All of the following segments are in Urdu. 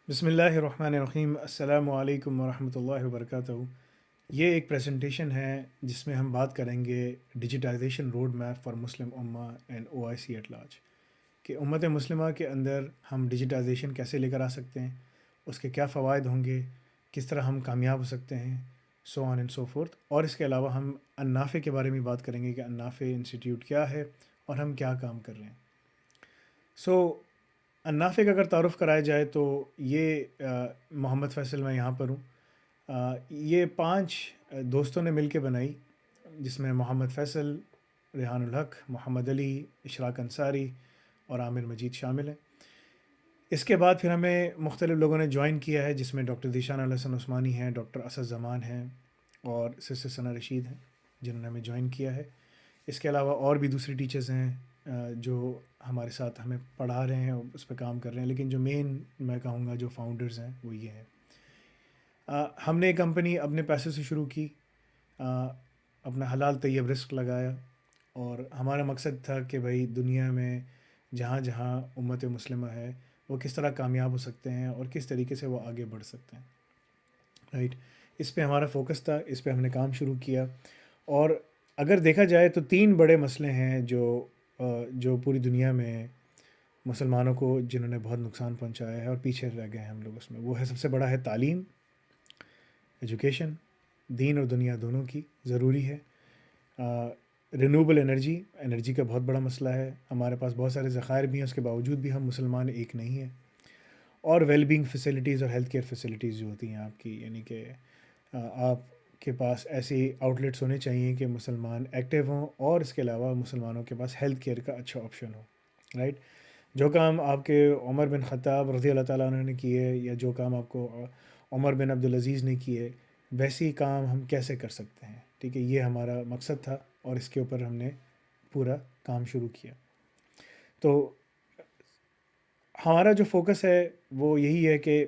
بسم اللہ الرحمن الرحیم، السلام علیکم ورحمۃ اللہ وبرکاتہ۔ یہ ایک پریزنٹیشن ہے جس میں ہم بات کریں گے digitization road map for Muslim ummah and O I C at large, کہ امت مسلمہ کے اندر ہم ڈیجیٹائزیشن کیسے لے کر آ سکتے ہیں، اس کے کیا فوائد ہوں گے، کس طرح ہم کامیاب ہو سکتے ہیں، سو آن اینڈ سو فورتھ۔ اور اس کے علاوہ ہم النافع کے بارے میں بات کریں گے کہ النافع انسٹیٹیوٹ کیا ہے اور ہم کیا کام کر رہے ہیں۔ سو النافع کا اگر تعارف کرایا جائے تو یہ محمد فیصل، میں یہاں پر ہوں۔ یہ 5 دوستوں نے مل کے بنائی، جس میں محمد فیصل، ریحان الحق، محمد علی، اشراق انصاری اور عامر مجید شامل ہیں۔ اس کے بعد پھر ہمیں مختلف لوگوں نے جوائن کیا ہے، جس میں ڈاکٹر ذیشان الحسن عثمانی ہیں، ڈاکٹر اسد زمان ہیں اور سسٹر ثنا رشید ہیں، جنہوں نے ہمیں جوائن کیا ہے۔ اس کے علاوہ اور بھی دوسری ٹیچرز ہیں جو ہمارے ساتھ ہمیں پڑھا رہے ہیں، اس پہ کام کر رہے ہیں، لیکن جو مین میں کہوں گا جو فاؤنڈرز ہیں وہ یہ ہیں۔ ہم نے ایک کمپنی اپنے پیسے سے شروع کی، اپنا حلال طیب رزق لگایا، اور ہمارا مقصد تھا کہ بھائی دنیا میں جہاں جہاں امت مسلمہ ہے وہ کس طرح کامیاب ہو سکتے ہیں اور کس طریقے سے وہ آگے بڑھ سکتے ہیں، رائٹ۔ اس پہ ہمارا فوکس تھا، اس پہ ہم نے کام شروع کیا۔ اور اگر دیکھا جائے تو 3 بڑے مسئلے ہیں جو پوری دنیا میں مسلمانوں کو، جنہوں نے بہت نقصان پہنچایا ہے اور پیچھے رہ گئے ہیں ہم لوگ اس میں۔ وہ ہے، سب سے بڑا ہے تعلیم، ایجوکیشن، دین اور دنیا دونوں کی ضروری ہے۔ رینیوبل انرجی کا بہت بڑا مسئلہ ہے، ہمارے پاس بہت سارے ذخائر بھی ہیں، اس کے باوجود بھی ہم مسلمان ایک نہیں ہیں۔ اور ویل بینگ فیسلٹیز اور ہیلتھ کیئر فیسلٹیز جو ہوتی ہیں آپ کی، یعنی کہ آپ کے پاس ایسی آؤٹلیٹس ہونے چاہیے کہ مسلمان ایکٹیو ہوں، اور اس کے علاوہ مسلمانوں کے پاس ہیلتھ کیئر کا اچھا آپشن ہو، رائٹ۔ جو کام آپ کے عمر بن خطاب رضی اللہ تعالیٰ عنہ نے کیے، یا جو کام آپ کو عمر بن عبدالعزیز نے کیے، ویسی کام ہم کیسے کر سکتے ہیں، ٹھیک ہے۔ یہ ہمارا مقصد تھا اور اس کے اوپر ہم نے پورا کام شروع کیا۔ تو ہمارا جو فوکس ہے وہ یہی ہے کہ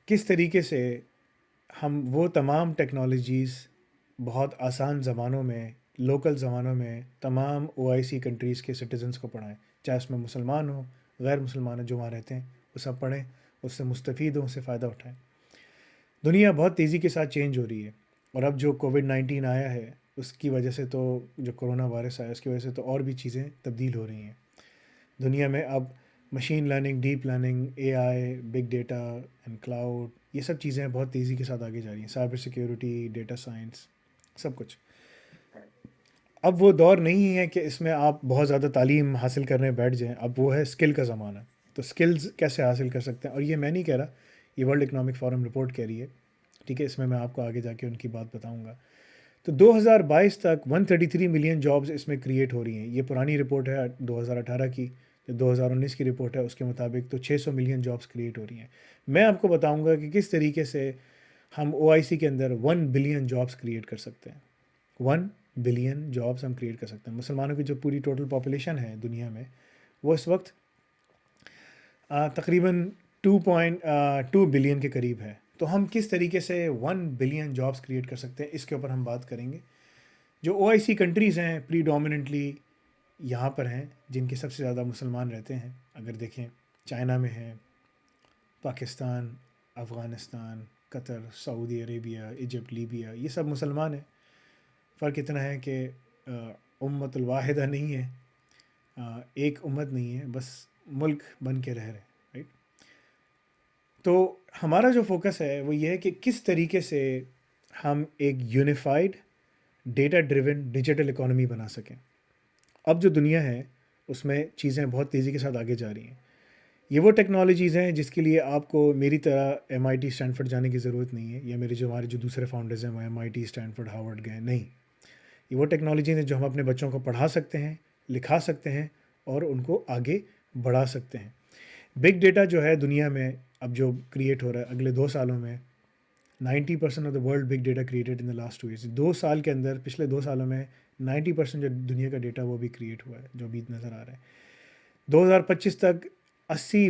کس طریقے سے ہم وہ تمام ٹیکنالوجیز بہت آسان زبانوں میں، لوکل زبانوں میں تمام او آئی سی کنٹریز کے سٹیزنس کو پڑھائیں، چاہے اس میں مسلمان ہوں، غیر مسلمان ہوں، جو وہاں رہتے ہیں وہ سب پڑھیں، اس سے مستفید ہوں، اس سے فائدہ اٹھائیں۔ دنیا بہت تیزی کے ساتھ چینج ہو رہی ہے، اور اب جو کووڈ-19 آیا ہے اس کی وجہ سے، تو جو کرونا وائرس آیا اس کی وجہ سے تو اور بھی چیزیں تبدیل ہو رہی ہیں دنیا میں۔ اب machine learning, deep learning, a I, big data and cloud, یہ سب چیزیں بہت تیزی کے ساتھ آگے جا رہی ہیں، سائبر سیکیورٹی، ڈیٹا سائنس، سب کچھ۔ اب وہ دور نہیں ہے کہ اس میں آپ بہت زیادہ تعلیم حاصل کرنے بیٹھ جائیں، اب وہ ہے اسکل کا زمانہ۔ تو اسکلز کیسے حاصل کر سکتے ہیں، اور یہ میں نہیں کہہ رہا، یہ ورلڈ اکنامک فورم رپورٹ کہہ رہی ہے، ٹھیک ہے۔ اس میں آپ کو آگے جا کے ان کی بات بتاؤں گا۔ تو 2022 تک 133 ملین جابز اس میں کریٹ ہو رہی ہیں۔ یہ پرانی رپورٹ ہے 2018 کی، جو 2019 کی رپورٹ ہے اس کے مطابق تو 600 ملین جابز کریٹ ہو رہی ہیں۔ میں آپ کو بتاؤں گا کہ کس طریقے سے ہم او آئی سی کے اندر 1 بلین جابز کریٹ کر سکتے ہیں۔ 1 بلین جابز ہم کریٹ کر سکتے ہیں۔ مسلمانوں کی جو پوری ٹوٹل پاپولیشن ہے دنیا میں، وہ اس وقت تقریباً 2.2 بلین کے قریب ہے۔ تو ہم کس طریقے سے 1 بلین جابز کریٹ کر سکتے ہیں، اس کے اوپر ہم بات کریں گے۔ جو او آئی سی کنٹریز ہیں پریڈومیننٹلی یہاں پر ہیں، جن کے سب سے زیادہ مسلمان رہتے ہیں، اگر دیکھیں چائنا میں ہیں، پاکستان، افغانستان، قطر، سعودی عربیہ، ایجپٹ، لیبیا، یہ سب مسلمان ہیں۔ فرق اتنا ہے کہ امت الواحدہ نہیں ہے، ایک امت نہیں ہے، بس ملک بن کے رہ رہے ہیں، رائٹ۔ تو ہمارا جو فوکس ہے وہ یہ ہے کہ کس طریقے سے ہم ایک unified data driven digital economy بنا سکیں۔ اب جو دنیا ہے اس میں چیزیں بہت تیزی کے ساتھ آگے جا رہی ہیں۔ یہ وہ ٹیکنالوجیز ہیں جس کے لیے آپ کو میری طرح ایم آئی ٹی اسٹینفرڈ جانے کی ضرورت نہیں ہے، یا ہمارے جو دوسرے فاؤنڈرز ہیں وہ M I T Stanford Harvard گئے نہیں۔ یہ وہ ٹیکنالوجیز ہیں جو ہم اپنے بچوں کو پڑھا سکتے ہیں، لکھا سکتے ہیں اور ان کو آگے بڑھا سکتے ہیں۔ بگ ڈیٹا جو ہے دنیا میں اب جو کریٹ ہو رہا ہے اگلے 2 سالوں میں، 90% of the world big data created in the last 2 years. 2 سال کے اندر، پچھلے 2 سالوں میں 90% جو دنیا کا ڈیٹا وہ بھی کریٹ ہوا ہے، جو بھی نظر آ رہا ہے۔ 2025 تک 80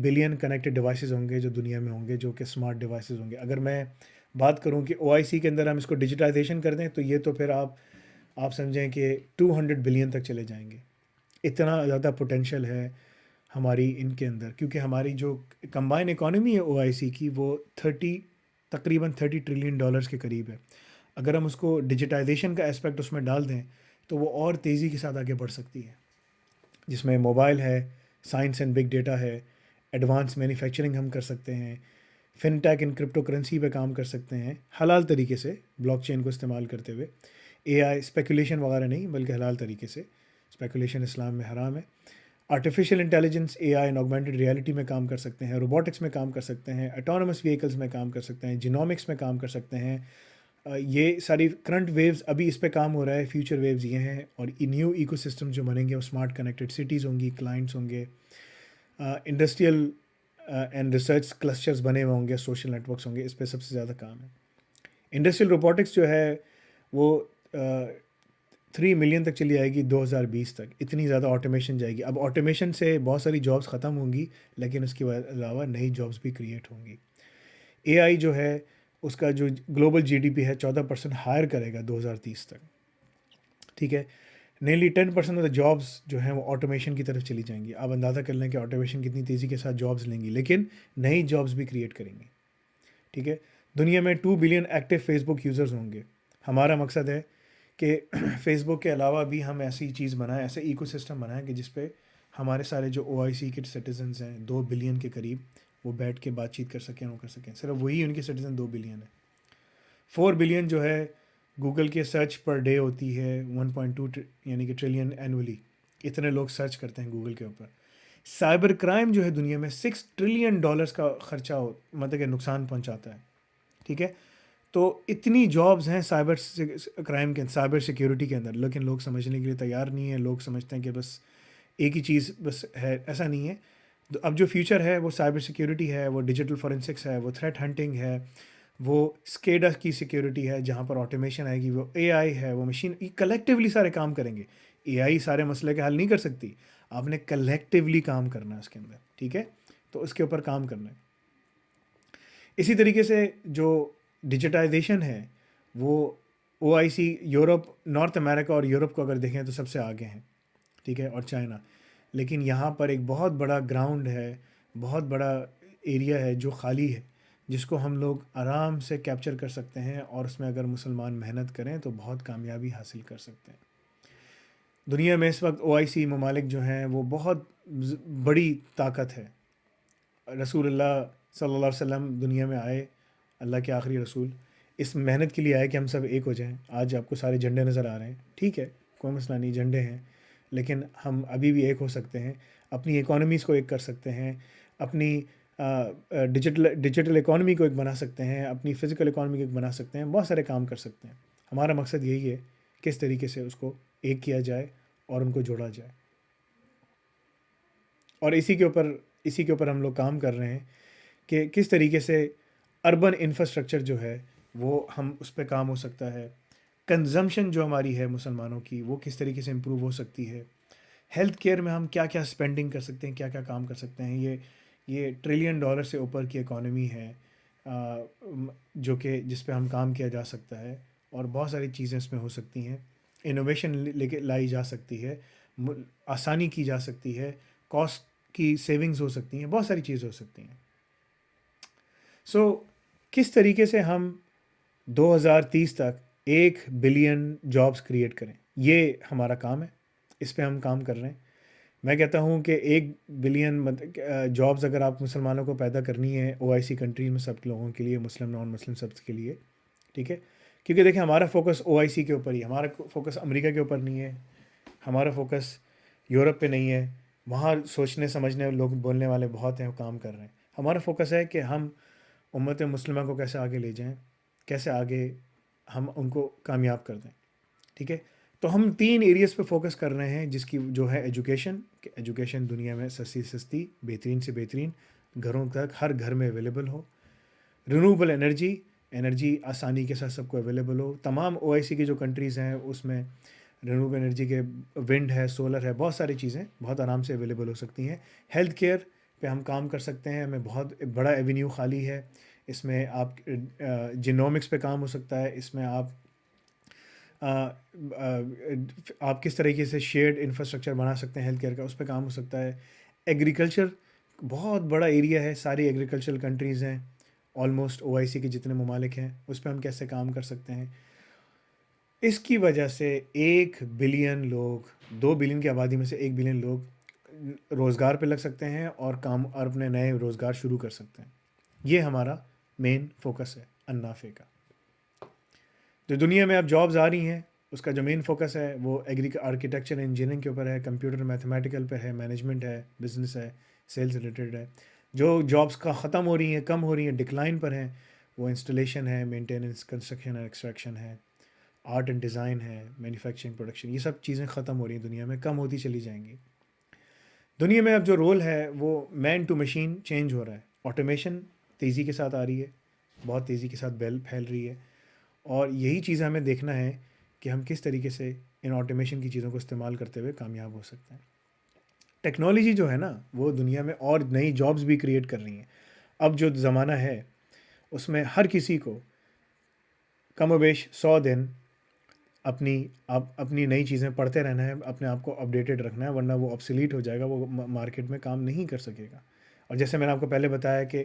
بلین کنیکٹڈ ڈیوائسز ہوں گے جو دنیا میں ہوں گے، جو کہ اسمارٹ ڈیوائسز ہوں گے۔ اگر میں بات کروں کہ او آئی سی کے اندر ہم اس کو ڈیجیٹائزیشن کر دیں تو یہ تو پھر آپ سمجھیں کہ 200 بلین تک چلے جائیں گے۔ اتنا زیادہ پوٹینشیل ہے ہماری ان کے اندر، کیونکہ ہماری جو کمبائن اکانومی ہے او آئی سی کی وہ تقریباً $30 ٹریلین کے قریب ہے. اگر ہم اس کو ڈیجیٹائزیشن کا اسپیکٹ اس میں ڈال دیں تو وہ اور تیزی کے ساتھ آگے بڑھ سکتی ہے، جس میں موبائل ہے، سائنس اینڈ بگ ڈیٹا ہے، ایڈوانس مینوفیکچرنگ ہم کر سکتے ہیں، فن ٹیک ان کرپٹو کرنسی پہ کام کر سکتے ہیں حلال طریقے سے بلاک چین کو استعمال کرتے ہوئے. اے آئی اسپیکولیشن وغیرہ نہیں بلکہ حلال طریقے سے. اسپیکولیشن اسلام میں حرام ہے. Artificial intelligence a I and augmented reality میں کام کر سکتے ہیں، روبوٹکس میں کام کر سکتے ہیں، اٹانومس وہیکلس میں کام کر سکتے ہیں، جینومکس میں کام کر سکتے ہیں. یہ ساری کرنٹ ویوز ابھی اس پہ کام ہو رہا ہے. فیوچر ویوز یہ ہیں، اور نیو ایکو سسٹم جو بنیں گے وہ اسمارٹ کنیکٹڈ سٹیز ہوں گی، کلائنٹس ہوں گے، انڈسٹریل اینڈ ریسرچ کلسٹرز بنے ہوئے ہوں گے، سوشل نیٹ ورکس ہوں گے. اس پہ سب سے زیادہ کام ہے. انڈسٹریل روبوٹکس جو ہے وہ 3 ملین تک چلی جائے گی 2020 تک. اتنی زیادہ آٹومیشن جائے گی. اب آٹومیشن سے بہت ساری جابس ختم ہوں گی، لیکن اس کے علاوہ نئی جابس بھی کریٹ ہوں گی. اے آئی جو ہے اس کا جو گلوبل جی ڈی پی ہے 14% ہائر کرے گا 2030 تک. ٹھیک ہے. نیرلی 10% آف دا جابس جو ہیں وہ آٹومیشن کی طرف چلی جائیں گی. آپ اندازہ کر لیں کہ آٹومیشن کتنی تیزی کے ساتھ جابس لیں گی، لیکن نئی جابس بھی کریٹ کریں گی. ٹھیک ہے. دنیا میں 2 بلین ایکٹیو فیس بک یوزرز ہوں گے. ہمارا مقصد ہے کہ فیس بک کے علاوہ بھی ہم ایسی چیز بنائیں، ایسے ایکو سسٹم بنائیں کہ جس پہ ہمارے سارے جو او آئی سی کے سٹیزنز ہیں 2 بلین کے قریب، وہ بیٹھ کے بات چیت کر سکیں، وہ کر سکیں. صرف وہی ان کے سٹیزن 2 بلین ہیں. 4 بلین جو ہے گوگل کے سرچ پر ڈے ہوتی ہے 1.2 یعنی کہ ٹریلین اینولی. اتنے لوگ سرچ کرتے ہیں گوگل کے اوپر. سائبر کرائم جو ہے دنیا میں $6 ٹریلین کا خرچہ مطلب کہ نقصان پہنچاتا ہے. ٹھیک ہے. تو اتنی جابز ہیں سائبر کرائم کے، سائبر سیکیورٹی کے اندر، لیکن لوگ سمجھنے کے لیے تیار نہیں ہیں. لوگ سمجھتے ہیں کہ بس ایک ہی چیز بس ہے. ایسا نہیں ہے. اب جو فیوچر ہے وہ سائبر سیکیورٹی ہے، وہ ڈیجیٹل فورینسکس ہے، وہ تھریٹ ہنٹنگ ہے، وہ اسکیڈا کی سیکیورٹی ہے جہاں پر آٹومیشن آئے گی، وہ اے آئی ہے، وہ مشین. کلیکٹیولی سارے کام کریں گے. اے آئی سارے مسئلے کا حل نہیں کر سکتی. آپ نے کلیکٹیولی کام کرنا ہے اس کے اندر. ٹھیک ہے. تو اس کے اوپر کام کرنا ہے. اسی طریقے سے جو ڈیجیٹائزیشن ہے وہ او آئی سی یورپ، نارتھ امریکہ اور یورپ کو اگر دیکھیں تو سب سے آگے ہیں. ٹھیک ہے. اور چائنا. لیکن یہاں پر ایک بہت بڑا گراؤنڈ ہے، بہت بڑا ایریا ہے جو خالی ہے، جس کو ہم لوگ آرام سے کیپچر کر سکتے ہیں، اور اس میں اگر مسلمان محنت کریں تو بہت کامیابی حاصل کر سکتے ہیں. دنیا میں اس وقت او آئی سی ممالک جو ہیں وہ بہت بڑی طاقت ہے. رسول اللہ صلی اللہ علیہ وسلم دنیا میں آئے، اللہ کے آخری رسول، اس محنت کے لیے آئے کہ ہم سب ایک ہو جائیں. آج آپ کو سارے جھنڈے نظر آ رہے ہیں. ٹھیک ہے، کوئی مسئلہ نہیں، جھنڈے ہیں، لیکن ہم ابھی بھی ایک ہو سکتے ہیں. اپنی اکانومیز کو ایک کر سکتے ہیں، اپنی ڈیجیٹل اکانومی کو ایک بنا سکتے ہیں، اپنی فزیکل اکانومی کو ایک بنا سکتے ہیں. بہت سارے کام کر سکتے ہیں. ہمارا مقصد یہی ہے کس طریقے سے اس کو ایک کیا جائے اور ان کو جوڑا جائے. اور اسی کے اوپر ہم لوگ کام کر رہے ہیں کہ کس طریقے سے اربن انفراسٹرکچر جو ہے وہ ہم اس پہ کام ہو سکتا ہے. کنزمپشن جو ہماری ہے مسلمانوں کی وہ کس طریقے سے امپروو ہو سکتی ہے. ہیلتھ کیئر میں ہم کیا کیا اسپینڈنگ کر سکتے ہیں، کیا کیا کام کر سکتے ہیں. یہ $1 ٹریلین سے اوپر کی اکانومی ہے جو کہ جس پہ ہم کام کیا جا سکتا ہے، اور بہت ساری چیزیں اس میں ہو سکتی ہیں. انوویشن لے کے لائی جا سکتی ہے، آسانی کی جا سکتی ہے، کاسٹ کی سیونگز ہو سکتی ہیں، بہت ساری چیزیں ہو سکتی ہیں. کس طریقے سے ہم 2030 تک 1 بلین جابس کریٹ کریں، یہ ہمارا کام ہے. اس پہ ہم کام کر رہے ہیں. میں کہتا ہوں کہ 1 بلین جابس اگر آپ مسلمانوں کو پیدا کرنی ہے او آئی سی کنٹری میں، سب لوگوں کے لیے، مسلم نان مسلم سب کے لیے. ٹھیک ہے. کیونکہ دیکھیں ہمارا فوکس او آئی سی کے اوپر ہی، ہمارا فوکس امریکہ کے اوپر نہیں ہے، ہمارا فوکس یورپ پہ نہیں ہے. وہاں سوچنے سمجھنے لوگ بولنے والے بہت ہیں، وہ کام کر رہے ہیں. ہمارا فوکس ہے کہ ہم امت مسلمہ کو کیسے آگے لے جائیں، کیسے آگے ہم ان کو کامیاب کر دیں. ٹھیک ہے. تو ہم 3 ایریاز پہ فوکس کر رہے ہیں، جس کی جو ہے ایجوکیشن، کہ ایجوکیشن دنیا میں سستی سستی، بہترین سے بہترین، گھروں تک، ہر گھر میں اویلیبل ہو. رینیوبل انرجی آسانی کے ساتھ سب کو اویلیبل ہو. تمام او آئی سی کی جو کنٹریز ہیں اس میں رینیوبل انرجی کے ونڈ ہے، سولر ہے، بہت ساری چیزیں بہت آرام سے اویلیبل ہو سکتی ہیں. ہیلتھ کیئر پہ ہم کام کر سکتے ہیں. ہمیں بہت بڑا ایونیو خالی ہے. اس میں آپ جینومکس پہ کام ہو سکتا ہے. اس میں آپ کس طریقے سے شیئرڈ انفراسٹرکچر بنا سکتے ہیں ہیلتھ کیئر کا، اس پہ کام ہو سکتا ہے. ایگریکلچر بہت بڑا ایریا ہے، ساری ایگریکلچرل کنٹریز ہیں آلموسٹ OIC کے جتنے ممالک ہیں، اس پہ ہم کیسے کام کر سکتے ہیں. اس کی وجہ سے 1 بلین لوگ، 2 بلین کی آبادی میں سے 1 بلین لوگ روزگار پہ لگ سکتے ہیں اور کام اور اپنے نئے روزگار شروع کر سکتے ہیں. یہ ہمارا مین فوکس ہے النافع کا. جو دنیا میں اب جابز آ رہی ہیں اس کا جو مین فوکس ہے وہ آرکیٹیکچر انجینئرنگ کے اوپر ہے، کمپیوٹر میتھمیٹیکل پہ ہے، مینجمنٹ ہے، بزنس ہے، سیلز ریلیٹڈ ہے. جو جابس کا ختم ہو رہی ہیں، کم ہو رہی ہیں، ڈکلائن پر ہیں، وہ انسٹالیشن ہے، مینٹیننس، کنسٹرکشن اور ایکسٹریکشن ہے، آرٹ اینڈ ڈیزائن ہے، مینوفیکچرنگ، پروڈکشن. یہ سب چیزیں ختم ہو رہی ہیں دنیا میں، کم ہوتی چلی جائیں گی. دنیا میں اب جو رول ہے وہ مین ٹو مشین چینج ہو رہا ہے. آٹومیشن تیزی کے ساتھ آ رہی ہے، بہت تیزی کے ساتھ پھیل رہی ہے، اور یہی چیزیں ہمیں دیکھنا ہے کہ ہم کس طریقے سے ان آٹومیشن کی چیزوں کو استعمال کرتے ہوئے کامیاب ہو سکتے ہیں. ٹیکنالوجی جو ہے نا وہ دنیا میں اور نئی جابز بھی کریٹ کر رہی ہیں. اب جو زمانہ ہے اس میں ہر کسی کو کم و بیش 100 دن اپنی نئی چیزیں پڑھتے رہنا ہے، اپنے آپ کو اپڈیٹڈ رکھنا ہے، ورنہ وہ آبسلیٹ ہو جائے گا، وہ مارکیٹ میں کام نہیں کر سکے گا. اور جیسے میں نے آپ کو پہلے بتایا کہ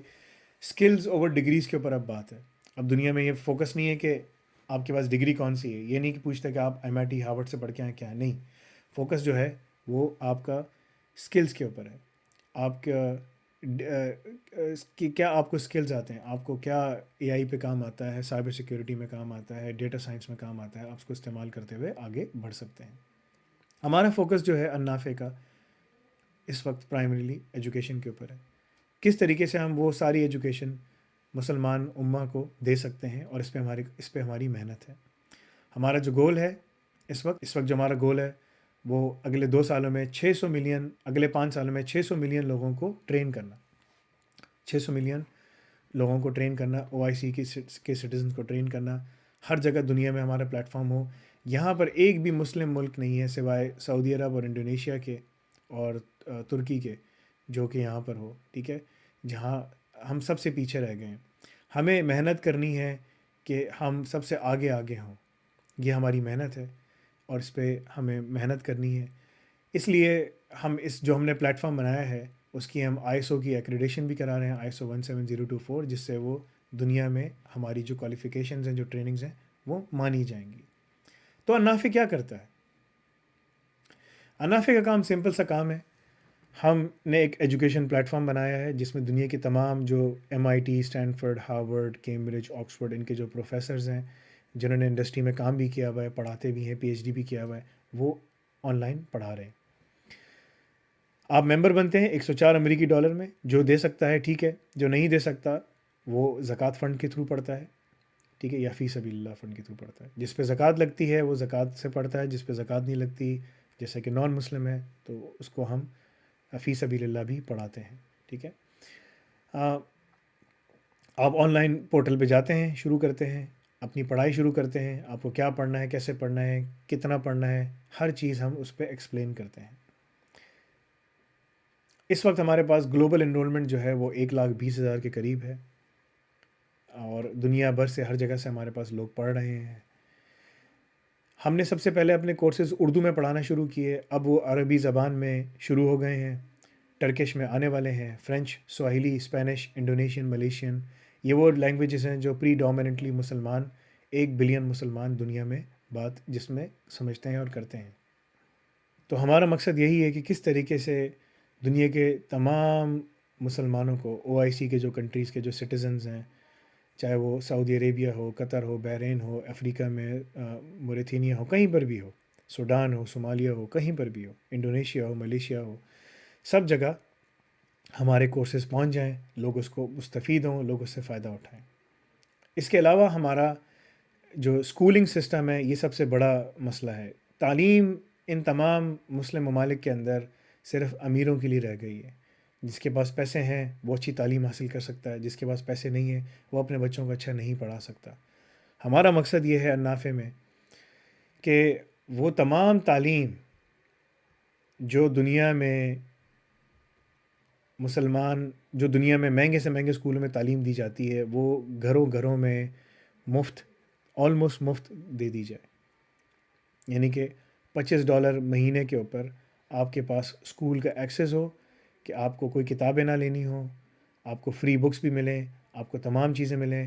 اسکلز اوور ڈگریز کے اوپر اب بات ہے. اب دنیا میں یہ فوکس نہیں ہے کہ آپ کے پاس ڈگری کون سی ہے، یہ نہیں کہ پوچھتا کہ آپ MIT ہارورڈ سے پڑھ کے آئیں کیا ہے، نہیں. فوکس جو ہے وہ آپ کا اسکلز کے اوپر ہے. آپ کا کیا آپ کو اسکلز آتے ہیں، آپ کو کیا AI پہ کام آتا ہے، سائبر سیکیورٹی میں کام آتا ہے، ڈیٹا سائنس میں کام آتا ہے، آپ اس کو استعمال کرتے ہوئے آگے بڑھ سکتے ہیں. ہمارا فوکس جو ہے النافع کا اس وقت پرائمریلی ایجوکیشن کے اوپر ہے. کس طریقے سے ہم وہ ساری ایجوکیشن مسلمان امہ کو دے سکتے ہیں، اور اس پہ ہماری محنت ہے. ہمارا جو گول ہے اس وقت جو ہمارا گول ہے وہ اگلے 2 سالوں میں 600 ملین، اگلے 5 سالوں میں 600 ملین لوگوں کو ٹرین کرنا. 600 ملین لوگوں کو ٹرین کرنا، OIC کے سٹیزنز کو ٹرین کرنا. ہر جگہ دنیا میں ہمارا پلیٹ فارم ہو. یہاں پر ایک بھی مسلم ملک نہیں ہے سوائے سعودی عرب اور انڈونیشیا کے اور ترکی کے جو کہ یہاں پر ہو، ٹھیک ہے، جہاں ہم سب سے پیچھے رہ گئے ہیں. ہمیں محنت کرنی ہے کہ ہم سب سے آگے ہوں. یہ ہماری محنت ہے اور اس پہ ہمیں محنت کرنی ہے. اس لیے ہم نے پلیٹ فارم بنایا ہے اس کی ہم ISO کی ایکریڈیشن بھی کرا رہے ہیں، ISO 17024، جس سے وہ دنیا میں ہماری جو کوالیفیکیشنز ہیں، جو ٹریننگز ہیں، وہ مانی جائیں گی. تو النافع کیا کرتا ہے؟ النافع کا کام سمپل سا کام ہے. ہم نے ایک ایجوکیشن پلیٹ فارم بنایا ہے جس میں دنیا کی تمام جو MIT، Stanford, Harvard, Cambridge, Oxford, ان کے جو پروفیسرز ہیں جنہوں نے انڈسٹری میں کام بھی کیا ہوا ہے، پڑھاتے بھی ہیں، PhD بھی کیا ہوا ہے، وہ آن لائن پڑھا رہے ہیں. آپ ممبر بنتے ہیں $104 میں. جو دے سکتا ہے ٹھیک ہے، جو نہیں دے سکتا وہ زکوٰۃ فنڈ کے تھرو پڑھتا ہے، ٹھیک ہے، یا فی سبیل اللہ فنڈ کے تھرو پڑھتا ہے. جس پہ زکوٰۃ لگتی ہے وہ زکوٰۃ سے پڑھتا ہے، جس پہ زکوٰۃ نہیں لگتی جیسے کہ نان مسلم ہے تو اس کو ہم فی سبیل اللہ بھی پڑھاتے ہیں. ٹھیک ہے، آپ آن لائن پورٹل پہ جاتے ہیں، شروع کرتے ہیں اپنی پڑھائی شروع کرتے ہیں. آپ کو کیا پڑھنا ہے، کیسے پڑھنا ہے، کتنا پڑھنا ہے، ہر چیز ہم اس پہ ایکسپلین کرتے ہیں. اس وقت ہمارے پاس گلوبل انرولمنٹ جو ہے وہ 1,20,000 کے قریب ہے، اور دنیا بھر سے ہر جگہ سے ہمارے پاس لوگ پڑھ رہے ہیں. ہم نے سب سے پہلے اپنے کورسز اردو میں پڑھانا شروع کیے، اب وہ عربی زبان میں شروع ہو گئے ہیں، ٹرکش میں آنے والے ہیں، فرینچ، سواہیلی، اسپینش، انڈونیشین، ملیشین. یہ وہ لینگویجز ہیں جو ڈومیننٹلی مسلمان، 1 بلین مسلمان دنیا میں بات جس میں سمجھتے ہیں اور کرتے ہیں. تو ہمارا مقصد یہی ہے کہ کس طریقے سے دنیا کے تمام مسلمانوں کو OIC کے جو کنٹریز کے جو سٹیزنز ہیں، چاہے وہ سعودی عربیہ ہو، قطر ہو، بحرین ہو، افریقہ میں موریتینیا ہو، کہیں پر بھی ہو، سوڈان ہو، صومالیہ ہو، کہیں پر بھی ہو، انڈونیشیا ہو، ملیشیا ہو، سب جگہ ہمارے کورسز پہنچ جائیں، لوگ اس کو مستفید ہوں، لوگ اس سے فائدہ اٹھائیں. اس کے علاوہ ہمارا جو اسکولنگ سسٹم ہے یہ سب سے بڑا مسئلہ ہے. تعلیم ان تمام مسلم ممالک کے اندر صرف امیروں کے لیے رہ گئی ہے. جس کے پاس پیسے ہیں وہ اچھی تعلیم حاصل کر سکتا ہے، جس کے پاس پیسے نہیں ہیں وہ اپنے بچوں کو اچھا نہیں پڑھا سکتا. ہمارا مقصد یہ ہے النافع میں کہ وہ تمام تعلیم جو دنیا میں مہنگے سے مہنگے اسکولوں میں تعلیم دی جاتی ہے وہ گھروں میں مفت، آلموسٹ مفت دے دی جائے. یعنی کہ $25 مہینے کے اوپر آپ کے پاس اسکول کا ایکسیس ہو، کہ آپ کو کوئی کتابیں نہ لینی ہوں، آپ کو فری بکس بھی ملیں، آپ کو تمام چیزیں ملیں.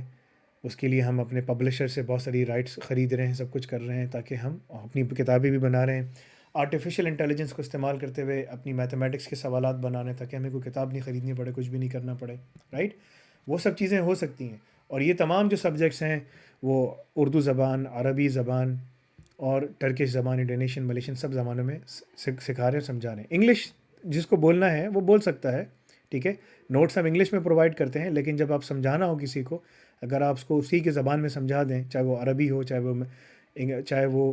اس کے لیے ہم اپنے پبلشر سے بہت ساری رائٹس خرید رہے ہیں، سب کچھ کر رہے ہیں تاکہ ہم اپنی کتابیں بھی بنا رہے ہیں. آرٹیفیشیل انٹیلیجنس کو استعمال کرتے ہوئے اپنی میتھمیٹکس کے سوالات بنا رہے ہیں تاکہ ہمیں کوئی کتاب نہیں خریدنی پڑے، کچھ بھی نہیں کرنا پڑے. رائٹ؟ وہ سب چیزیں ہو سکتی ہیں. اور یہ تمام جو سبجیکٹس ہیں وہ اردو زبان، عربی زبان اور ٹرکش زبان، انڈونیشین، ملیشین، سب زبانوں میں سکھا رہے ہیں، سمجھا رہے ہیں. انگلش جس کو بولنا ہے وہ بول سکتا ہے، ٹھیک ہے. نوٹس ہم انگلش میں پرووائڈ کرتے ہیں، لیکن جب آپ سمجھانا ہو کسی کو، اگر آپ اس کو اسی کے زبان میں سمجھا دیں، چاہے وہ عربی ہو، چاہے وہ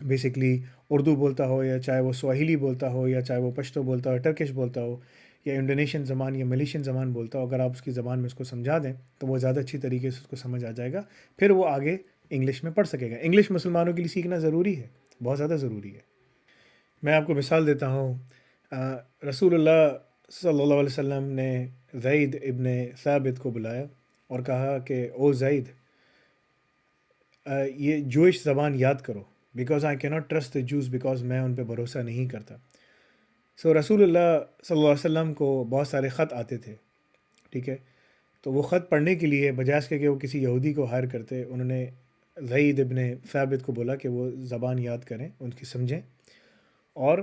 بیسکلی اردو بولتا ہو، یا چاہے وہ سواہیلی بولتا ہو، یا چاہے وہ پشتو بولتا ہو، ٹرکش بولتا ہو، یا انڈونیشین زبان یا ملیشین زبان بولتا ہو، اگر آپ اس کی زبان میں اس کو سمجھا دیں تو وہ زیادہ اچھی طریقے سے اس کو سمجھ آ جائے گا. پھر وہ آگے انگلش میں پڑھ سکے گا. انگلش مسلمانوں کے لیے سیکھنا ضروری ہے، بہت زیادہ ضروری ہے. میں آپ کو مثال دیتا ہوں. رسول اللہ صلی اللہ علیہ وسلم نے زید ابن ثابت کو بلایا اور کہا کہ او زید، یہ جوئش زبان یاد کرو، بیکاز آئی کی ناٹ ٹرسٹ دا جوز، بیکاز میں ان پہ بھروسہ نہیں کرتا. رسول اللہ صلی اللہ علیہ وسلم کو بہت سارے خط آتے تھے، ٹھیک ہے. تو وہ خط پڑھنے کے لیے بجائے اس کے کہ وہ کسی یہودی کو ہائر کرتے، انہوں نے زید ابن ثابت کو بولا کہ وہ زبان یاد کریں، ان کی سمجھیں، اور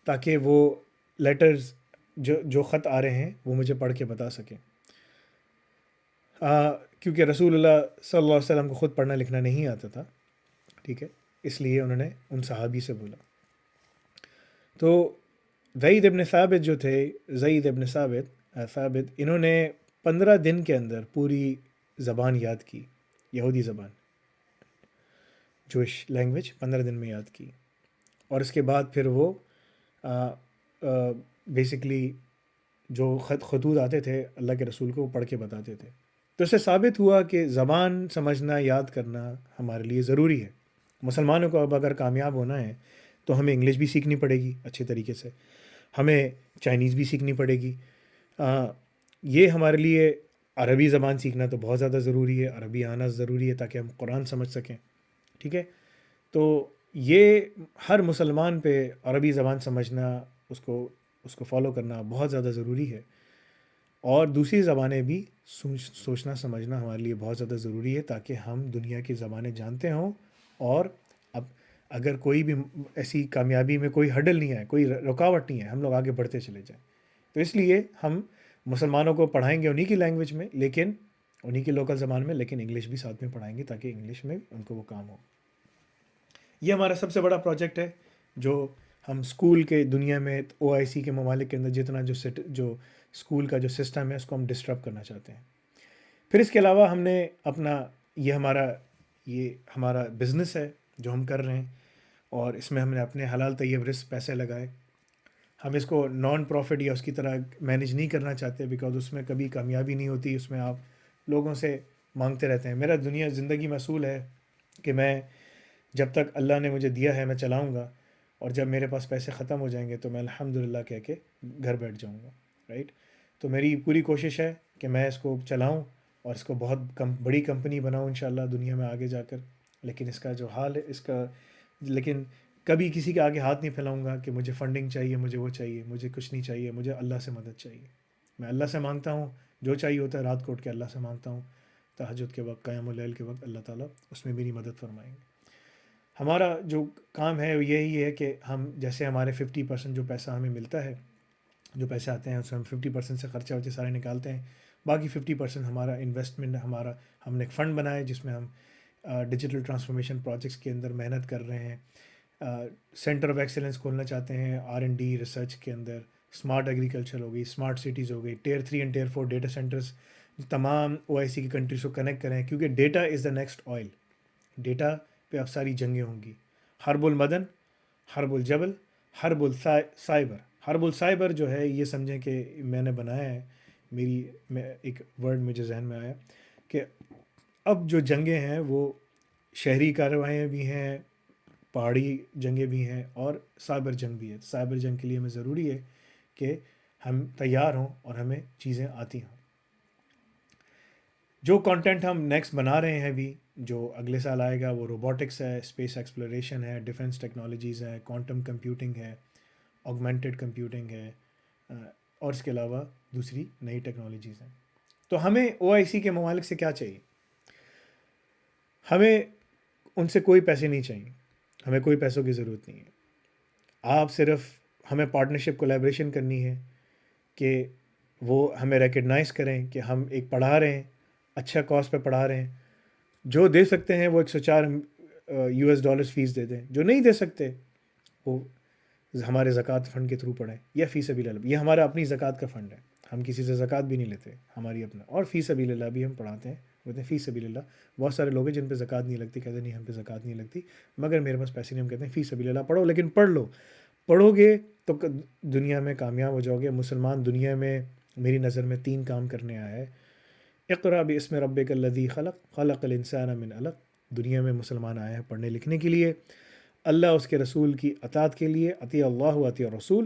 تاکہ وہ لیٹرز جو خط آ رہے ہیں وہ مجھے پڑھ کے بتا سکیں. کیونکہ رسول اللہ صلی اللہ علیہ وسلم کو خود پڑھنا لکھنا نہیں آتا تھا، ٹھیک ہے، اس لیے انہوں نے ان صحابی سے بولا. تو زید ابن ثابت جو تھے، زید ابن ثابت انہوں نے 15 دن کے اندر پوری زبان یاد کی، یہودی زبان، جوش لینگویج 15 دن میں یاد کی. اور اس کے بعد پھر وہ بیسکلی جو خطوط آتے تھے اللہ کے رسول کو، وہ پڑھ کے بتاتے تھے. تو اس سے ثابت ہوا کہ زبان سمجھنا، یاد کرنا ہمارے لیے ضروری ہے. مسلمانوں کو اب اگر کامیاب ہونا ہے تو ہمیں انگلش بھی سیکھنی پڑے گی اچھے طریقے سے، ہمیں چائنیز بھی سیکھنی پڑے گی. یہ ہمارے لیے عربی زبان سیکھنا تو بہت زیادہ ضروری ہے، عربی آنا ضروری ہے تاکہ ہم قرآن سمجھ سکیں، ٹھیک ہے. تو یہ ہر مسلمان پہ عربی زبان سمجھنا، اس کو فالو کرنا بہت زیادہ ضروری ہے. اور دوسری زبانیں بھی سوچنا سمجھنا ہمارے لیے بہت زیادہ ضروری ہے تاکہ ہم دنیا کی زبانیں جانتے ہوں. اور اب اگر کوئی بھی ایسی کامیابی میں کوئی ہڈل نہیں ہے، کوئی رکاوٹ نہیں ہے، ہم لوگ آگے بڑھتے چلے جائیں. تو اس لیے ہم مسلمانوں کو پڑھائیں گے انہی کی لینگویج میں، لیکن انہی کی لوکل زبان میں، لیکن انگلش بھی ساتھ میں پڑھائیں گے تاکہ انگلش میں ان کو وہ کام ہو. یہ ہمارا سب سے بڑا پروجیکٹ ہے جو ہم اسکول کے دنیا میں، او آئی سی کے ممالک کے اندر جتنا جو اسکول کا جو سسٹم ہے اس کو ہم ڈسٹرب کرنا چاہتے ہیں. پھر اس کے علاوہ ہم نے اپنا یہ ہمارا بزنس ہے جو ہم کر رہے ہیں، اور اس میں ہم نے اپنے حلال طیب رزق پیسے لگائے. ہم اس کو نان پروفٹ یا اس کی طرح مینیج نہیں کرنا چاہتے، بیکاز اس میں کبھی کامیابی نہیں ہوتی، اس میں آپ لوگوں سے مانگتے رہتے ہیں. میرا زندگی میں اصول ہے کہ میں جب تک اللہ نے مجھے دیا ہے میں چلاؤں گا، اور جب میرے پاس پیسے ختم ہو جائیں گے تو میں الحمدللہ کہہ کے گھر بیٹھ جاؤں گا. رائٹ؟ تو میری پوری کوشش ہے کہ میں اس کو چلاؤں اور اس کو بہت بڑی کمپنی بناؤں انشاءاللہ دنیا میں آگے جا کر. لیکن اس کا جو حال ہے لیکن کبھی کسی کے آگے ہاتھ نہیں پھیلاؤں گا کہ مجھے فنڈنگ چاہیے، مجھے وہ چاہیے، مجھے کچھ نہیں چاہیے. مجھے اللہ سے مدد چاہیے. میں اللہ سے مانگتا ہوں، جو چاہیے ہوتا ہے رات کو اٹھ کے اللہ سے مانگتا ہوں. تہجد کے وقت، قیام اللیل کے وقت اللہ تعالیٰ اس میں میری مدد فرمائیں گے. ہمارا جو کام ہے وہ یہی ہے کہ ہم جیسے ہمارے 50% جو پیسہ ہمیں ملتا ہے، جو پیسے آتے ہیں اس میں ہم 50% سے خرچہ ورچے سارے نکالتے ہیں. باقی 50% ہمارا انویسٹمنٹ، ہم نے ایک فنڈ بنایا جس میں ہم ڈیجیٹل ٹرانسفارمیشن پروجیکٹس کے اندر محنت کر رہے ہیں. سینٹر آف ایکسلنس کھولنا چاہتے ہیں R&D ریسرچ کے اندر. اسمارٹ ایگریکلچر ہو گئی، اسمارٹ سٹیز ہو گئی، Tier 3 and Tier 4 data centres تمام OIC کی کنٹریز کو کنیکٹ کریں، کیونکہ data is the next oil. Data پہ اب ساری جنگیں ہوں گی. حرب المدن، حرب الجبل، حرب السائبر. حرب السائبر جو ہے یہ سمجھیں کہ میں نے بنایا ہے، ایک ورڈ مجھے ذہن میں آیا کہ اب جو جنگیں ہیں وہ شہری کارروائیاں بھی ہیں، پہاڑی جنگیں بھی ہیں، اور سائبر جنگ بھی ہے. سائبر جنگ کے لیے ہمیں ضروری ہے کہ ہم تیار ہوں اور ہمیں چیزیں آتی ہوں. جو کانٹینٹ ہم نیکسٹ بنا رہے ہیں بھی، جو اگلے سال آئے گا، وہ روبوٹکس ہے، اسپیس ایکسپلوریشن ہے، ڈیفنس ٹیکنالوجیز ہے، کوانٹم کمپیوٹنگ ہے، آگمنٹڈ کمپیوٹنگ ہے، اور اس کے علاوہ دوسری نئی ٹیکنالوجیز ہیں. تو ہمیں OIC کے ممالک سے کیا چاہیے؟ ہمیں ان سے کوئی پیسے نہیں چاہیے، ہمیں کوئی پیسوں کی ضرورت نہیں ہے. آپ صرف ہمیں پارٹنرشپ کولیبریشن کرنی ہے کہ وہ ہمیں ریکگنائز کریں کہ ہم ایک پڑھا رہے ہیں، اچھا کاسٹ پہ پڑھا رہے ہیں. جو دے سکتے ہیں وہ $104 فیس دے دیں، جو نہیں دے سکتے وہ ہمارے زکوٰۃ فنڈ کے تھرو پڑھیں یا فی سبیل اللہ. یہ ہمارا اپنی زکوٰۃ کا فنڈ ہے، ہم کسی سے زکوٰۃ بھی نہیں لیتے، ہماری اپنا. اور فی سبیل اللہ بھی ہم پڑھاتے ہیں، بولتے ہیں فی سبیل اللہ. بہت سارے لوگ ہیں جن پہ زکوٰۃ نہیں لگتی، کہتے ہیں نہیں ہم پہ زکوٰۃ نہیں لگتی، مگر میرے پاس پیسے نہیں. ہم کہتے ہیں فی سبیل اللہ پڑھو، لیکن پڑھ لو. پڑھو گے تو دنیا میں کامیاب ہو جاؤ گے. مسلمان دنیا میں میری نظر میں 3 کام کرنے آیا ہے. اقرأ باسم ربک الذی خلق خلق الانسان من علق. دنیا میں مسلمان آئے ہیں پڑھنے لکھنے کے لیے، اللہ اس کے رسول کی اطاعت کے لیے، اطیع اللہ و اطیع الرسول.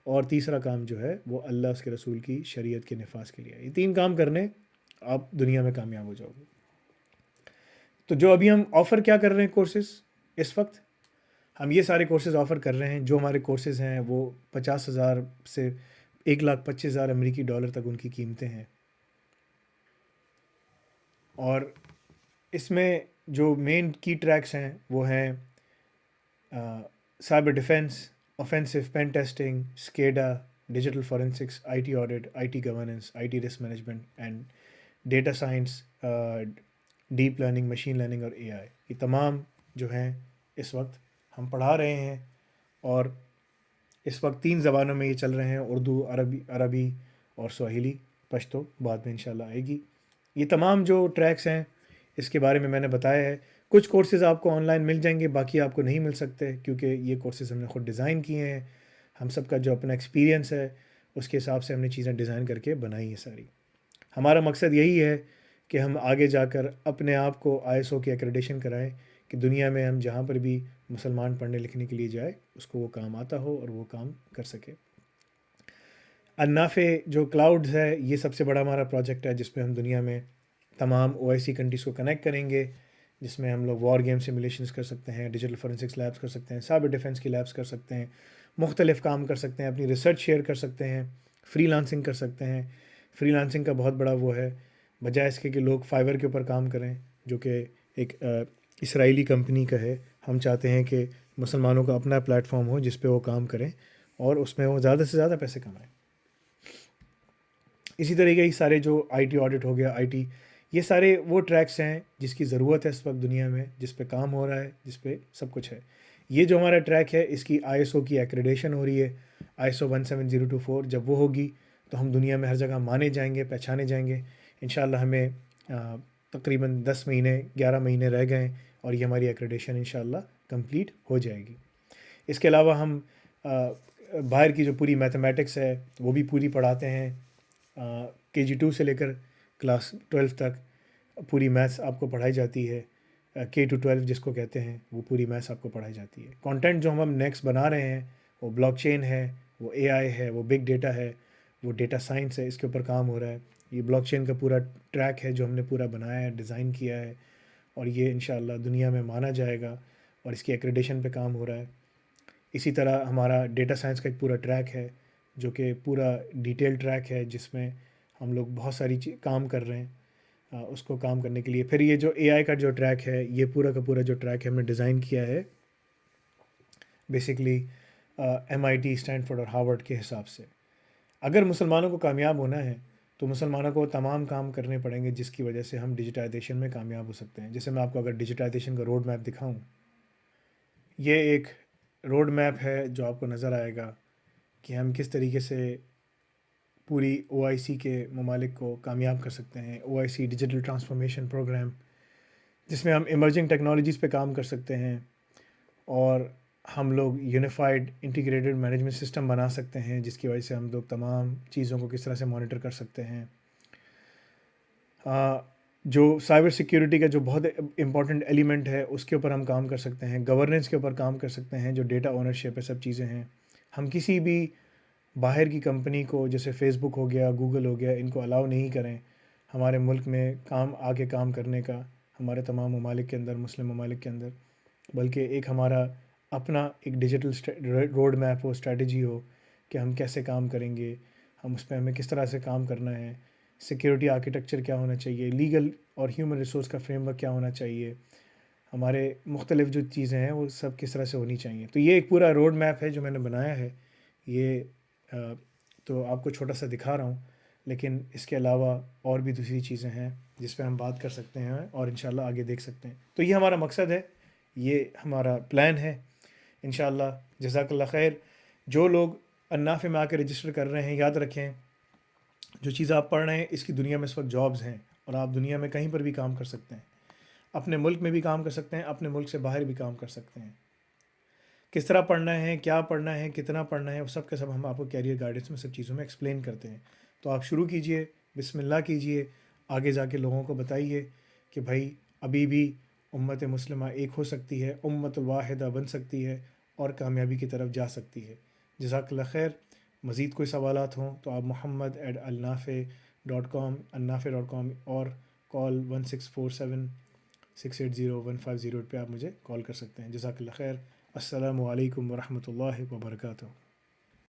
اور تیسرا کام جو ہے وہ اللہ اس کے رسول کی شریعت کے نفاذ کے لیے. یہ 3 کام کرنے آپ دنیا میں کامیاب ہو جاؤ گے. تو جو ابھی ہم آفر کیا کر رہے ہیں کورسز اس وقت، ہم یہ سارے کورسز آفر کر رہے ہیں. جو ہمارے کورسز ہیں وہ 50,000 سے 1,25,000 امریکی ڈالر تک ان کی قیمتیں ہیں. اور اس میں جو مین کی ٹریکس ہیں وہ ہیں cyber defence, offensive pen testing, SCADA, digital forensics, IT audit, IT governance, IT risk management and data science, deep learning, machine learning اور AI. یہ تمام جو ہیں اس وقت ہم پڑھا رہے ہیں. اور اس وقت 3 زبانوں میں یہ چل رہے ہیں، اردو، عربی اور سواحلی. پشتو بعد میں انشاءاللہ آئے گی. یہ تمام جو ٹریکس ہیں اس کے بارے میں نے بتایا ہے. کچھ کورسز آپ کو آن لائن مل جائیں گے، باقی آپ کو نہیں مل سکتے، کیونکہ یہ کورسز ہم نے خود ڈیزائن کیے ہیں. ہم سب کا جو اپنا ایکسپیرینس ہے اس کے حساب سے ہم نے چیزیں ڈیزائن کر کے بنائی ہیں ساری. ہمارا مقصد یہی ہے کہ ہم آگے جا کر اپنے آپ کو ISO کی ایکریڈیشن کرائیں کہ دنیا میں ہم جہاں پر بھی مسلمان پڑھنے لکھنے کے لیے جائے اس کو وہ کام آتا ہو اور وہ کام کر سکے. النافع جو کلاؤڈز ہے یہ سب سے بڑا ہمارا پروجیکٹ ہے، جس پہ ہم دنیا میں تمام OIC کنٹریز کو کنیکٹ کریں گے، جس میں ہم لوگ وار گیم سیمولیشنز کر سکتے ہیں، ڈیجیٹل فورینسکس لیبس کر سکتے ہیں، سائبر ڈیفنس کی لیبس کر سکتے ہیں، مختلف کام کر سکتے ہیں، اپنی ریسرچ شیئر کر سکتے ہیں، فری لانسنگ کر سکتے ہیں. فری لانسنگ کا بہت بڑا وہ ہے، بجائے اس کے کہ لوگ فائبر کے اوپر کام کریں جو کہ ایک اسرائیلی کمپنی کا ہے. ہم چاہتے ہیں کہ مسلمانوں کا اپنا پلیٹ فارم ہو جس پہ وہ کام کریں اور اس میں وہ زیادہ سے زیادہ پیسے کمائیں. اسی طریقے ہی سارے جو IT آڈٹ ہو گیا، IT، یہ سارے وہ ٹریکس ہیں جس کی ضرورت ہے اس وقت دنیا میں، جس پہ کام ہو رہا ہے، جس پہ سب کچھ ہے. یہ جو ہمارا ٹریک ہے اس کی ISO کی ایکریڈیشن ہو رہی ہے، ISO 17024. جب وہ ہوگی تو ہم دنیا میں ہر جگہ مانے جائیں گے، پہچانے جائیں گے. انشاءاللہ ہمیں تقریباً 10 مہینے 11 مہینے رہ گئے اور یہ ہماری ایکریڈیشن انشاءاللہ کمپلیٹ ہو جائے گی. اس کے علاوہ ہم باہر کی جو پوری میتھمیٹکس ہے وہ بھی پوری پڑھاتے ہیں. KG2 سے لے کر کلاس 12 تک پوری میتھس آپ کو پڑھائی جاتی ہے. K to 12 جس کو کہتے ہیں وہ پوری میتھس آپ کو پڑھائی جاتی ہے. کانٹینٹ جو ہم نیکسٹ بنا رہے ہیں وہ بلاک چین ہے، وہ AI ہے، وہ بگ ڈیٹا ہے، وہ ڈیٹا سائنس ہے. اس کے اوپر کام ہو رہا ہے. یہ بلاک چین کا پورا ٹریک ہے جو ہم نے پورا بنایا ہے، ڈیزائن کیا ہے، اور یہ انشاءاللہ دنیا میں مانا جائے گا اور اس کی ایکریڈیشن پہ کام ہو رہا ہے. اسی طرح ہمارا ڈیٹا سائنس کا ایک پورا ٹریک ہے جو کہ پورا ڈیٹیل ٹریک ہے، جس میں ہم لوگ بہت ساری کام کر رہے ہیں اس کو کام کرنے کے لیے. پھر یہ جو AI کا جو ٹریک ہے، یہ پورا کا پورا جو ٹریک ہے ہم نے ڈیزائن کیا ہے بیسکلی MIT، اسٹینفورڈ اور ہارورڈ کے حساب سے. اگر مسلمانوں کو کامیاب ہونا ہے تو مسلمانوں کو تمام کام کرنے پڑیں گے جس کی وجہ سے ہم ڈیجیٹائزیشن میں کامیاب ہو سکتے ہیں. جیسے میں آپ کو اگر ڈیجیٹائزیشن کا روڈ میپ دکھاؤں، یہ ایک روڈ میپ ہے جو آپ کو نظر آئے گا کہ ہم کس طریقے سے پوری OIC کے ممالک کو کامیاب کر سکتے ہیں. OIC ڈیجیٹل ٹرانسفارمیشن پروگرام، جس میں ہم ایمرجنگ ٹیکنالوجیز پہ کام کر سکتے ہیں اور ہم لوگ یونیفائڈ انٹیگریٹڈ مینجمنٹ سسٹم بنا سکتے ہیں جس کی وجہ سے ہم لوگ تمام چیزوں کو کس طرح سے مانیٹر کر سکتے ہیں. جو سائبر سیکیورٹی کا جو بہت امپورٹنٹ ایلیمنٹ ہے اس کے اوپر ہم کام کر سکتے ہیں. گورننس کے اوپر کام کر سکتے ہیں، جو ڈیٹا اونرشپ ہے، سب چیزیں ہیں. ہم کسی بھی باہر کی کمپنی کو جیسے فیس بک ہو گیا، گوگل ہو گیا، ان کو الاؤ نہیں کریں ہمارے ملک میں کام کرنے کا، ہمارے تمام ممالک کے اندر، مسلم ممالک کے اندر. بلکہ ایک ہمارا اپنا ایک ڈیجیٹل روڈ میپ ہو، اسٹریٹجی ہو کہ ہم کیسے کام کریں گے. ہم اس پہ ہمیں کس طرح سے کام کرنا ہے، سیکیورٹی آرکیٹیکچر کیا ہونا چاہیے، لیگل اور ہیومن ریسورس کا فریم ورک کیا ہونا چاہیے، ہمارے مختلف جو چیزیں ہیں وہ سب کس طرح سے ہونی چاہیے. تو یہ ایک پورا روڈ میپ ہے جو میں نے بنایا ہے. یہ تو آپ کو چھوٹا سا دکھا رہا ہوں، لیکن اس کے علاوہ اور بھی دوسری چیزیں ہیں جس پہ ہم بات کر سکتے ہیں اور انشاءاللہ آگے دیکھ سکتے ہیں. تو یہ ہمارا مقصد ہے، یہ ہمارا پلان ہے انشاءاللہ. جزاک اللہ خیر. جو لوگ النافع میں آ کے رجسٹر کر رہے ہیں، یاد رکھیں جو چیز آپ پڑھ رہے ہیں اس کی دنیا میں اس وقت جابز ہیں، اور آپ دنیا میں کہیں پر بھی کام کر سکتے ہیں، اپنے ملک میں بھی کام کر سکتے ہیں، اپنے ملک سے باہر بھی کام کر سکتے ہیں. کس طرح پڑھنا ہے، کیا پڑھنا ہے، کتنا پڑھنا ہے، وہ سب کے سب ہم آپ کو کیریئر گائیڈنس میں سب چیزوں میں ایکسپلین کرتے ہیں. تو آپ شروع کیجئے، بسم اللہ کیجئے، آگے جا کے لوگوں کو بتائیے کہ بھائی ابھی بھی امت مسلمہ ایک ہو سکتی ہے، امت الواحدہ بن سکتی ہے اور کامیابی کی طرف جا سکتی ہے. جزاک اللہ خیر. مزید کوئی سوالات ہوں تو آپ محمد@alnafe.com النافع.com اور کال 1647-680-150 پہ آپ مجھے کال کر سکتے ہیں. جزاک اللہ خیر. السلام علیکم ورحمۃ اللہ وبرکاتہ.